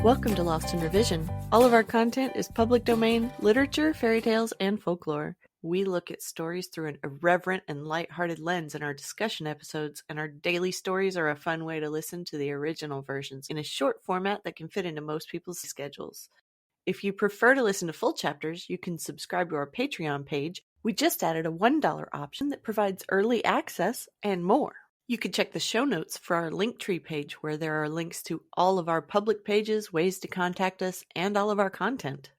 Welcome to Lost in Revision. All of our content is public domain, literature, fairy tales, and folklore. We look at stories through an irreverent and lighthearted lens in our discussion episodes, and our daily stories are a fun way to listen to the original versions in a short format that can fit into most people's schedules. If you prefer to listen to full chapters, you can subscribe to our Patreon page. We just added a $1 option that provides early access and more. You can check the show notes for our Linktree page, where there are links to all of our public pages, ways to contact us, and all of our content.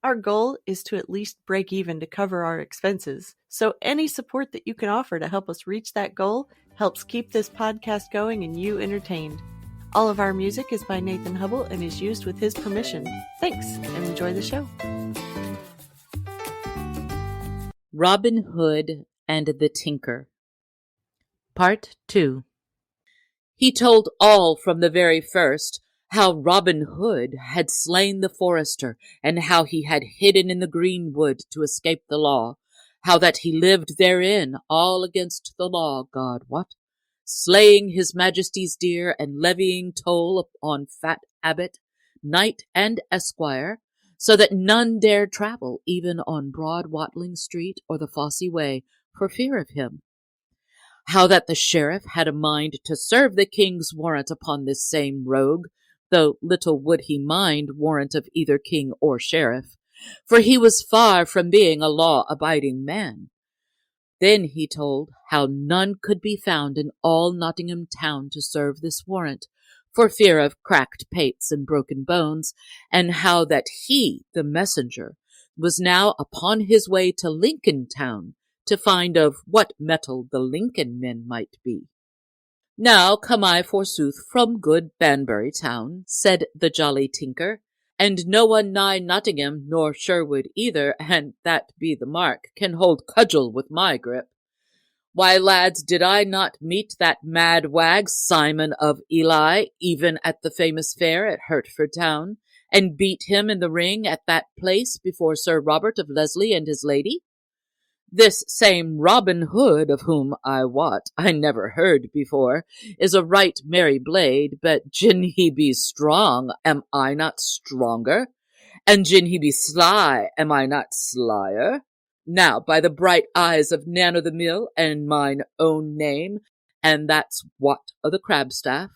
Our goal is to at least break even to cover our expenses, so any support that you can offer to help us reach that goal helps keep this podcast going and you entertained. All of our music is by Nathan Hubble and is used with his permission. Thanks, and enjoy the show. Robin Hood and the Tinker. Part 2. He told all from the very first how Robin Hood had slain the forester, and how he had hidden in the greenwood to escape the law, how that he lived therein all against the law, God wot, slaying his majesty's deer and levying toll upon fat abbot, knight, and esquire, so that none dared travel even on broad Watling Street or the Fosse Way for fear of him. How that the sheriff had a mind to serve the king's warrant upon this same rogue, though little would he mind warrant of either king or sheriff, for he was far from being a law-abiding man. Then he told how none could be found in all Nottingham town to serve this warrant, for fear of cracked pates and broken bones, and how that he, the messenger, was now upon his way to Lincoln town, to find of what metal the Lincoln men might be. Now come I, forsooth, from good Banbury town, said the jolly tinker, and no one nigh Nottingham, nor Sherwood either, and that be the mark, can hold cudgel with my grip. Why, lads, did I not meet that mad wag Simon of Ely, even at the famous fair at Hertford town, and beat him in the ring at that place before Sir Robert of Leslie and his lady? This same Robin Hood, of whom I wot I never heard before, is a right merry blade, but gin he be strong, am I not stronger? And gin he be sly, am I not slyer? Now, by the bright eyes of Nan o' the Mill, and mine own name, and that's Wat o' the Crabstaff,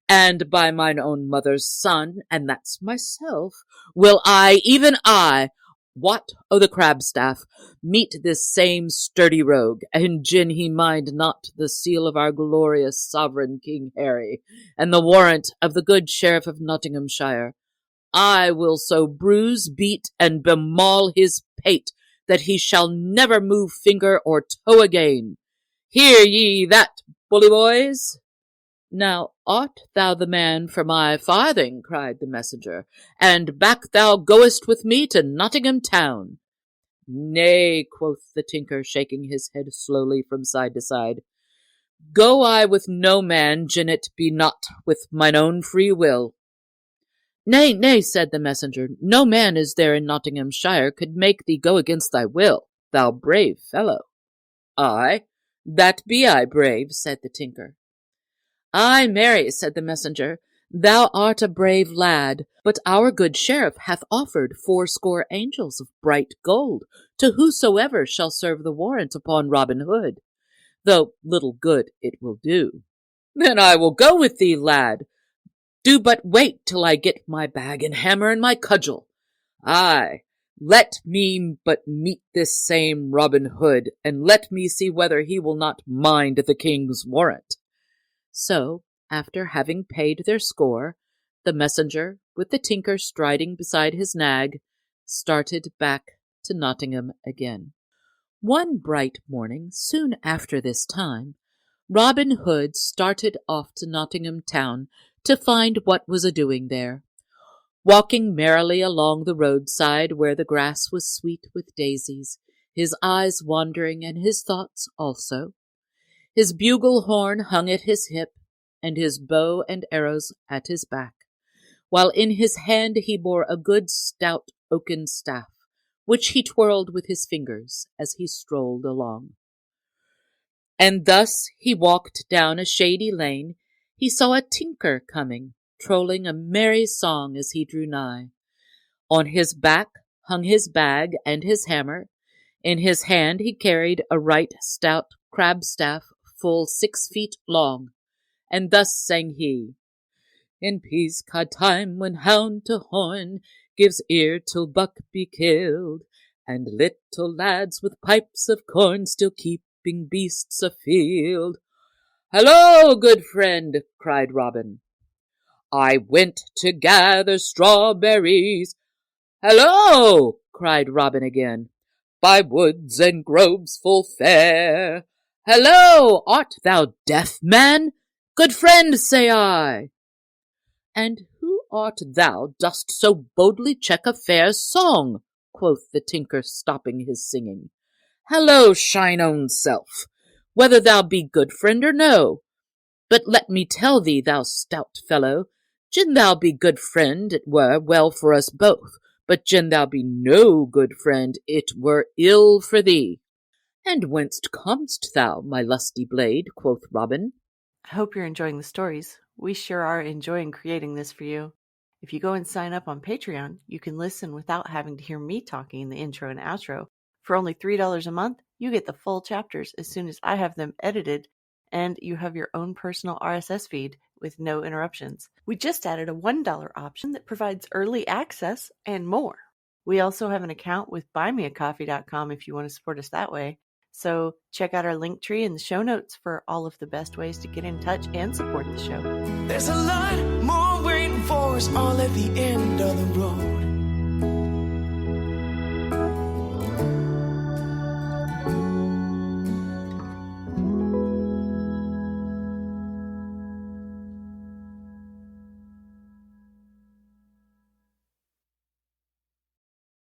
and by mine own mother's son, and that's myself, will I, even I, Wat o' the Crabstaff, meet this same sturdy rogue, and gin he mind not the seal of our glorious sovereign King Harry, and the warrant of the good Sheriff of Nottinghamshire, I will so bruise, beat, and bemaul his pate, that he shall never move finger or toe again. Hear ye that, bully boys? Now art thou the man for my farthing, cried the messenger, and back thou goest with me to Nottingham town. Nay, quoth the tinker, shaking his head slowly from side to side, go I with no man, gin it be not with mine own free will. Nay, nay, said the messenger, no man is there in Nottinghamshire could make thee go against thy will, thou brave fellow. Ay, that be I brave, said the tinker. Ay, marry, said the messenger, thou art a brave lad, but our good sheriff hath offered 80 angels of bright gold to whosoever shall serve the warrant upon Robin Hood, though little good it will do. Then I will go with thee, lad. Do but wait till I get my bag and hammer and my cudgel. Ay, let me but meet this same Robin Hood, and let me see whether he will not mind the king's warrant. So, after having paid their score, the messenger, with the tinker striding beside his nag, started back to Nottingham again. One bright morning, soon after this time, Robin Hood started off to Nottingham town to find what was a-doing there. Walking merrily along the roadside where the grass was sweet with daisies, his eyes wandering and his thoughts also, his bugle horn hung at his hip, and his bow and arrows at his back, while in his hand he bore a good stout oaken staff, which he twirled with his fingers as he strolled along. And thus he walked down a shady lane. He saw a tinker coming, trolling a merry song as he drew nigh. On his back hung his bag and his hammer. In his hand he carried a right stout crab staff full 6 feet long, and thus sang he, "In peascod time, when hound to horn gives ear till buck be killed, and little lads with pipes of corn still keeping beasts afield." "Hallo, good friend!" cried Robin. "I went to gather strawberries." "Hallo!" cried Robin again. "By woods and groves full fair." "Hallo! Art thou deaf, man? Good friend, say I." "And who art thou dost so boldly check a fair song?" quoth the tinker, stopping his singing. "Hallo, shine own self, whether thou be good friend or no. But let me tell thee, thou stout fellow, gin thou be good friend, it were well for us both, but gin thou be no good friend, it were ill for thee." "And whence comest thou, my lusty blade?" quoth Robin. I hope you're enjoying the stories. We sure are enjoying creating this for you. If you go and sign up on Patreon, you can listen without having to hear me talking in the intro and outro. For only $3 a month, you get the full chapters as soon as I have them edited, and you have your own personal RSS feed with no interruptions. We just added a $1 option that provides early access and more. We also have an account with buymeacoffee.com if you want to support us that way. So check out our link tree in the show notes for all of the best ways to get in touch and support the show. There's a lot more waiting for us all at the end of the road.